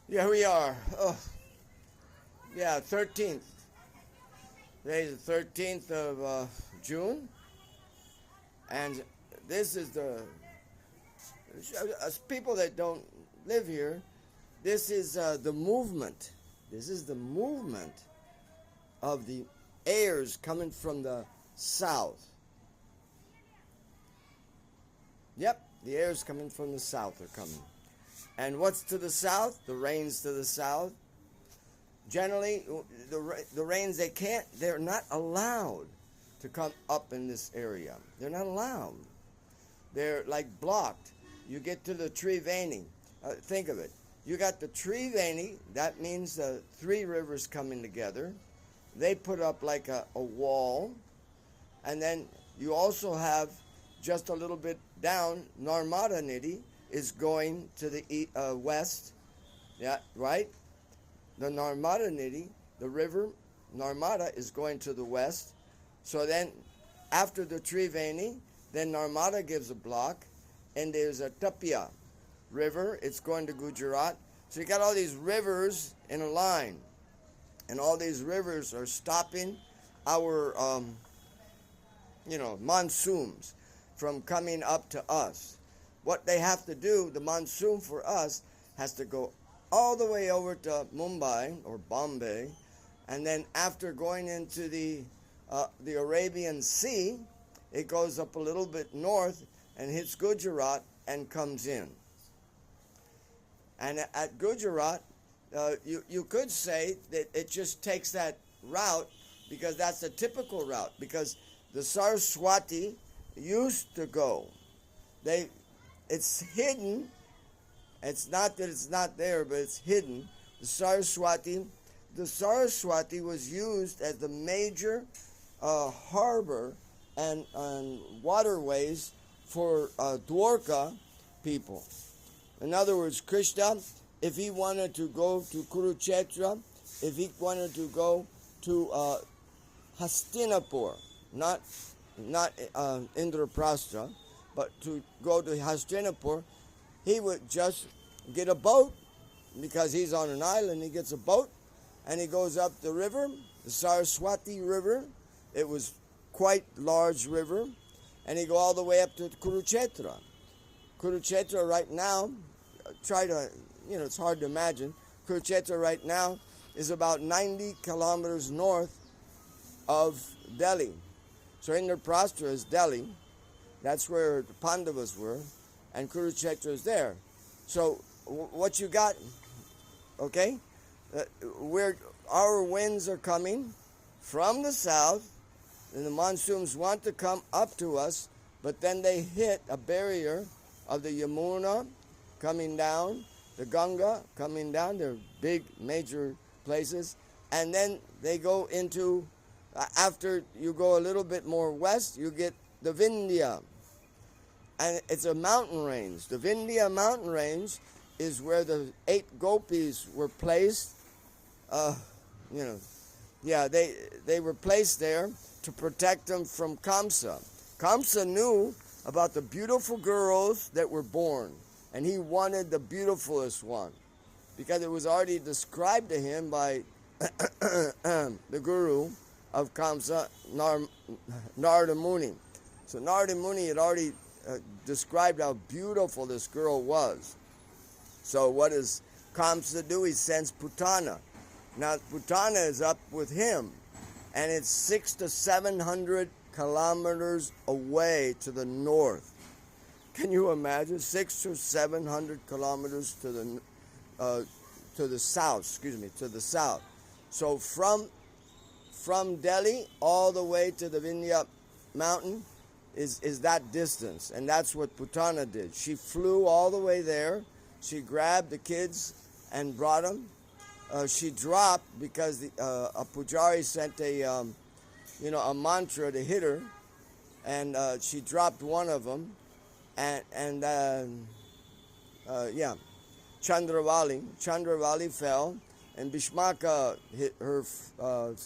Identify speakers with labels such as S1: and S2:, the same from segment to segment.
S1: Yeah, we are. Oh, yeah, 13th. Today's the 13th of June, and this is as people that don't live here, this is the movement. This is the movement of the airs coming from the south. Yep, the airs coming from the south are coming. And what's to the south? The rains to the south. Generally, the rains, they're not allowed to come up in this area. They're not allowed. They're like blocked. You get to the Triveni. Think of it. You got the Triveni, that means three rivers coming together. They put up like a wall. And then you also have just a little bit down, Narmada Nidhi is going to the west. Yeah, right? The Narmada Nidhi, the river Narmada, is going to the west. So then, after the Triveni, then Narmada gives a block, and there's a Tapia river. It's going to Gujarat. So you got all these rivers in a line, and all these rivers are stopping our, monsoons from coming up to us. What they have to do, the monsoon for us, has to go all the way over to Mumbai or Bombay, and then after going into the Arabian Sea, it goes up a little bit north and hits Gujarat and comes in. And at Gujarat, you could say that it just takes that route because that's a typical route, because the Saraswati used to go. It's hidden. It's not that it's not there, but it's hidden. The Saraswati was used as the major harbor and waterways for Dwarka people. In other words, Krishna, if he wanted to go to Kurukshetra, if he wanted to go to Hastinapur, not Indraprastha, but to go to Hastinapur, he would just get a boat, because he's on an island. He gets a boat and he goes up the river, the Saraswati River. It was quite large river, and he go all the way up to Kurukshetra. Kurukshetra right now, it's hard to imagine. Kurukshetra right now is about 90 kilometers north of Delhi. So Indraprastha is Delhi. That's where the Pandavas were, and Kurukshetra is there. So what you got, okay, where our winds are coming from the south, and the monsoons want to come up to us, but then they hit a barrier of the Yamuna coming down, the Ganga coming down. They're big, major places. And then they go into, after you go a little bit more west, you get the Vindhya. And it's a mountain range. The Vindhya mountain range is where the 8 gopis were placed. They were placed there to protect them from Kamsa. Kamsa knew about the beautiful girls that were born, and he wanted the beautifulest one, because it was already described to him by the guru of Kamsa, Narada Muni. So Narada Muni had already described how beautiful this girl was. So what does Kamsa do? He sends Putana. Now Putana is up with him, and it's 600 to 700 kilometers away to the north. Can you imagine? 600 to 700 kilometers to the south. To the south. So from Delhi all the way to the Vindhya mountain is that distance, and that's what Putana did. She flew all the way there. She grabbed the kids and brought them. She dropped because a pujari sent a mantra to hit her, and she dropped one of them, and Chandravali fell, and Bhishmaka, her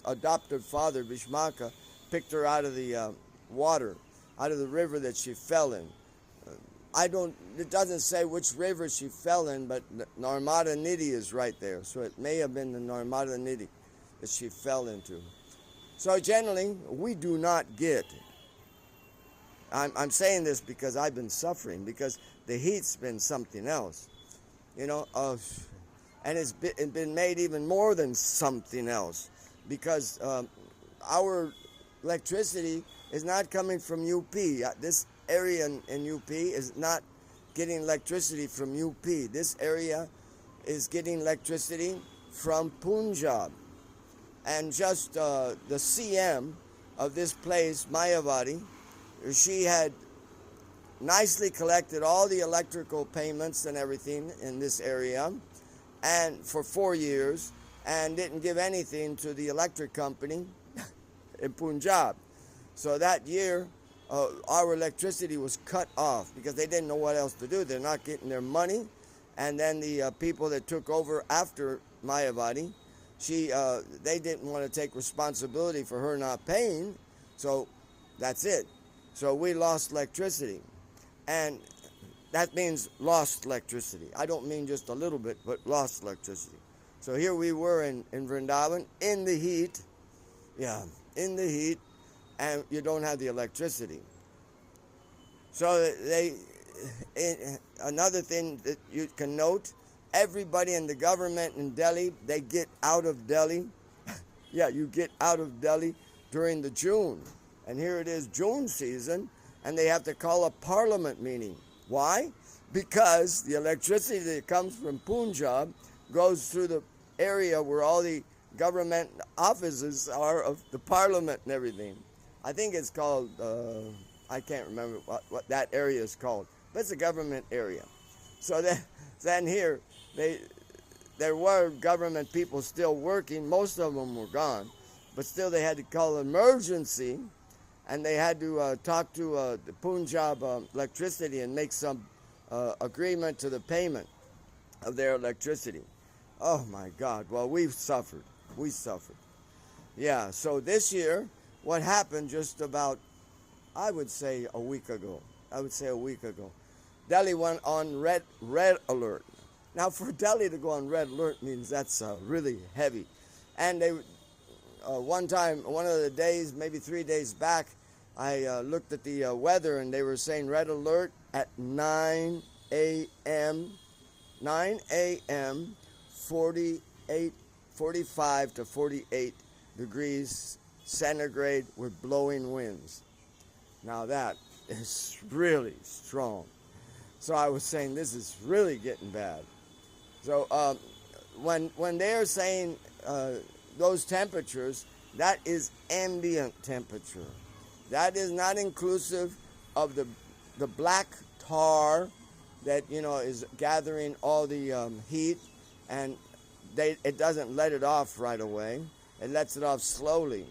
S1: adopted father, Bhishmaka, picked her out of the water, out of the river that she fell in. it doesn't say which river she fell in, but Narmada Nidhi is right there. So it may have been the Narmada Nidhi that she fell into. So generally, we do not get. I'm saying this because I've been suffering, because the heat's been something else, and it's been made even more than something else, because our electricity is not coming from UP. This area in UP is not getting electricity from UP. This area is getting electricity from Punjab. And just the CM of this place, Mayavadi, she had nicely collected all the electrical payments and everything in this area, and for 4 years, and didn't give anything to the electric company in Punjab. So that year, our electricity was cut off because they didn't know what else to do. They're not getting their money. And then the people that took over after Mayavadi, they didn't want to take responsibility for her not paying. So that's it. So we lost electricity. And that means lost electricity. I don't mean just a little bit, but lost electricity. So here we were in Vrindavan, in the heat. Yeah, in the heat. And you don't have the electricity. So another thing that you can note, everybody in the government in Delhi, they get out of Delhi. Yeah, you get out of Delhi during the June. And here it is June season, and they have to call a parliament meeting. Why? Because the electricity that comes from Punjab goes through the area where all the government offices are of the parliament and everything. I think it's called, I can't remember what that area is called, but it's a government area. So then here, there were government people still working. Most of them were gone, but still they had to call an emergency, and they had to talk to the Punjab electricity and make some agreement to the payment of their electricity. Oh my God, well, we've suffered. We suffered. Yeah, so this year, what happened just about, I would say a week ago. Delhi went on red alert. Now, for Delhi to go on red alert means that's really heavy. And they, one time, one of the days, maybe 3 days back, I looked at the weather, and they were saying red alert at 9 a.m. 9 a.m., 45 to 48 degrees centigrade with blowing winds. Now that is really strong. So I was saying this is really getting bad. So when they're saying those temperatures, that is ambient temperature. That is not inclusive of the black tar that is gathering all the heat, and it doesn't let it off right away. It lets it off slowly.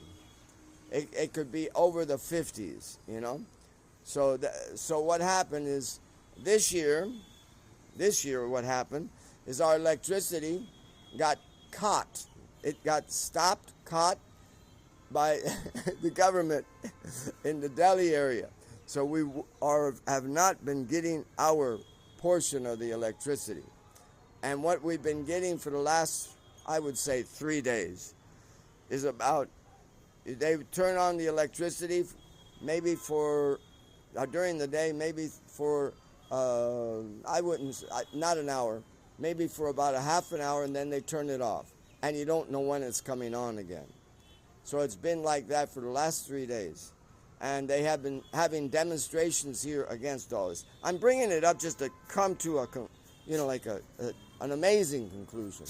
S1: It could be over the 50s, So what happened is this year what happened is our electricity got caught. It got stopped, caught by the government in the Delhi area. So we have not been getting our portion of the electricity. And what we've been getting for the last, I would say, 3 days is about, they turn on the electricity maybe for, during the day, maybe for, not an hour, maybe for about a half an hour, and then they turn it off. And you don't know when it's coming on again. So it's been like that for the last 3 days. And they have been having demonstrations here against all this. I'm bringing it up just to come to an amazing conclusion.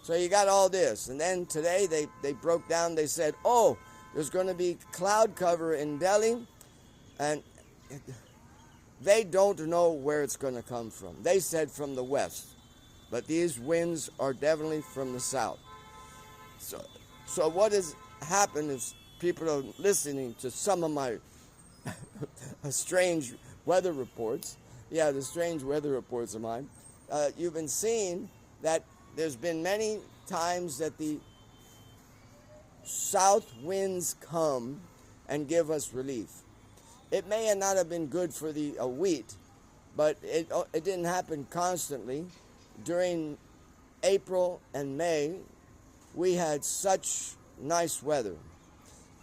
S1: So you got all this. And then today they broke down, they said, oh, there's going to be cloud cover in Delhi. And they don't know where it's going to come from. They said from the west. But these winds are definitely from the south. So what has happened is people are listening to some of my strange weather reports. Yeah, the strange weather reports of mine. You've been seeing that there's been many times that the south winds come and give us relief. It may not have been good for the wheat, But it didn't happen constantly. During April and May, we had such nice weather.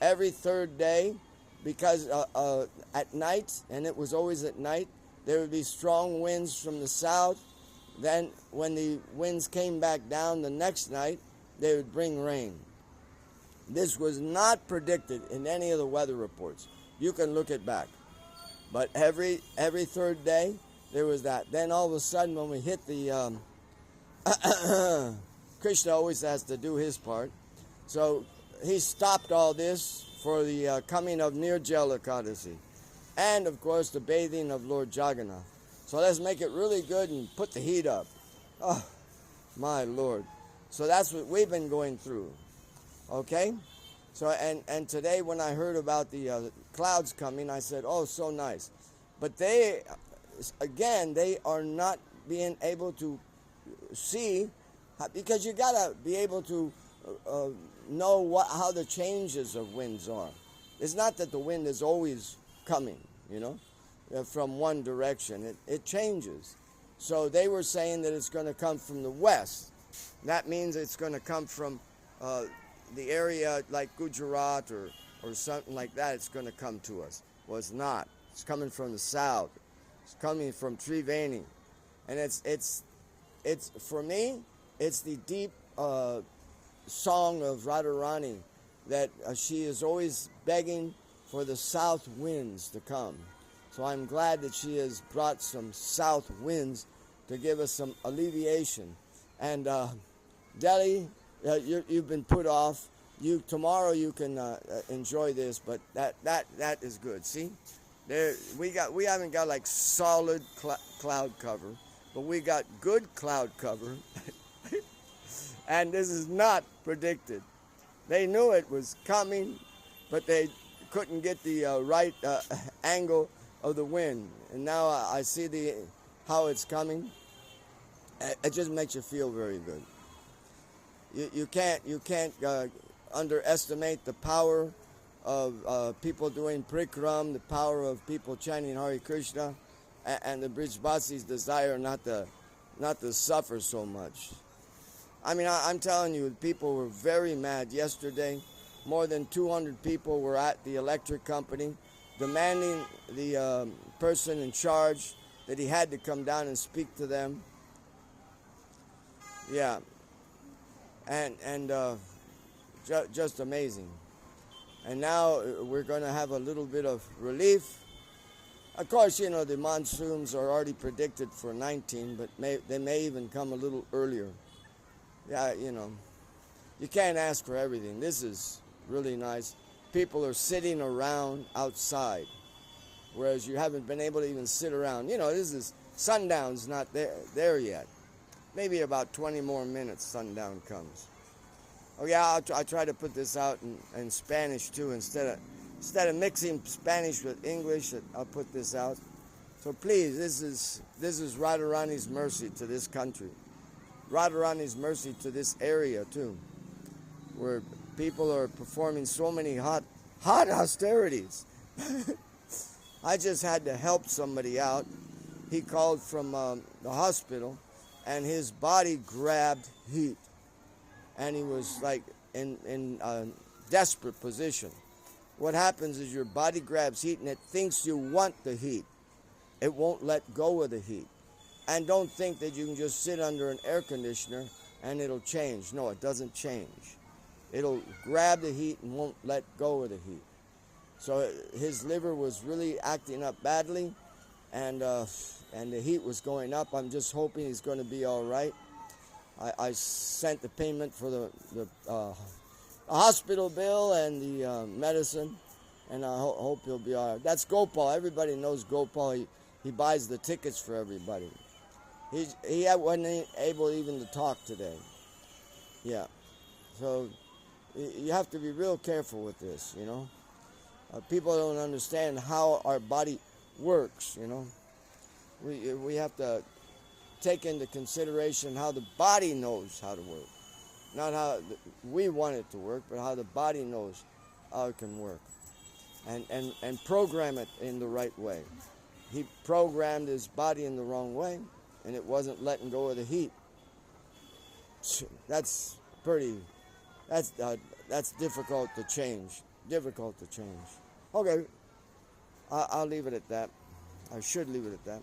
S1: Every third day, because at night, and it was always at night, there would be strong winds from the south. Then when the winds came back down the next night, they would bring rain. This was not predicted in any of the weather reports. You can look it back. But every third day, there was that. Then all of a sudden, when we hit the... Krishna always has to do his part. So he stopped all this for the coming of Nirjala Ekadasi. And, of course, the bathing of Lord Jagannath. So let's make it really good and put the heat up. Oh, my Lord. So that's what we've been going through. Okay? So, and today when I heard about the clouds coming, I said, oh, so nice. But they are not being able to see, because you got to be able to know how the changes of winds are. It's not that the wind is always coming, from one direction. It changes. So they were saying that it's going to come from the west. That means it's going to come from the area like Gujarat or something like that. It's going to come to us. Well, it's not. It's coming from the south. It's coming from Triveni. And it's for me, it's the deep song of Radharani that she is always begging for the south winds to come. So I'm glad that she has brought some south winds to give us some alleviation. And Delhi, you've been put off. Tomorrow you can enjoy this, but that is good. See, we haven't got like solid cloud cover, but we got good cloud cover, and this is not predicted. They knew it was coming, but they couldn't get the right angle of the wind. And now I see how it's coming. It just makes you feel very good. You can't underestimate the power of people doing prikram, the power of people chanting Hare Krishna, and the Brijvasi's desire not to suffer so much. I mean, I'm telling you, people were very mad yesterday. More than 200 people were at the electric company demanding the person in charge that he had to come down and speak to them. Yeah. And just amazing. And now we're going to have a little bit of relief. Of course, the monsoons are already predicted for 19, but they may even come a little earlier. Yeah, you can't ask for everything. This is really nice. People are sitting around outside, whereas you haven't been able to even sit around. Sundown's not there yet. Maybe about 20 more minutes, sundown comes. Oh yeah, I'll try to put this out in Spanish too. Instead of mixing Spanish with English, I'll put this out. So please, this is Radharani's mercy to this country. Radharani's mercy to this area too, where people are performing so many hot austerities. I just had to help somebody out. He called from the hospital, and his body grabbed heat, and he was like in a desperate position. What happens is your body grabs heat, and it thinks you want the heat. It won't let go of the heat. And don't think that you can just sit under an air conditioner and it'll change. No, it doesn't change. It'll grab the heat and won't let go of the heat. So his liver was really acting up badly, and the heat was going up. I'm just hoping he's going to be all right. I sent the payment for the hospital bill and the medicine, and I hope he'll be all right. That's Gopal. Everybody knows Gopal. He buys the tickets for everybody. He wasn't able even to talk today. Yeah. So you have to be real careful with this, People don't understand how our body works, We have to take into consideration how the body knows how to work. Not how we want it to work, but how the body knows how it can work. And program it in the right way. he programmed his body in the wrong way, and it wasn't letting go of the heat. That's difficult to change. Difficult to change. Okay, I'll leave it at that. I should leave it at that.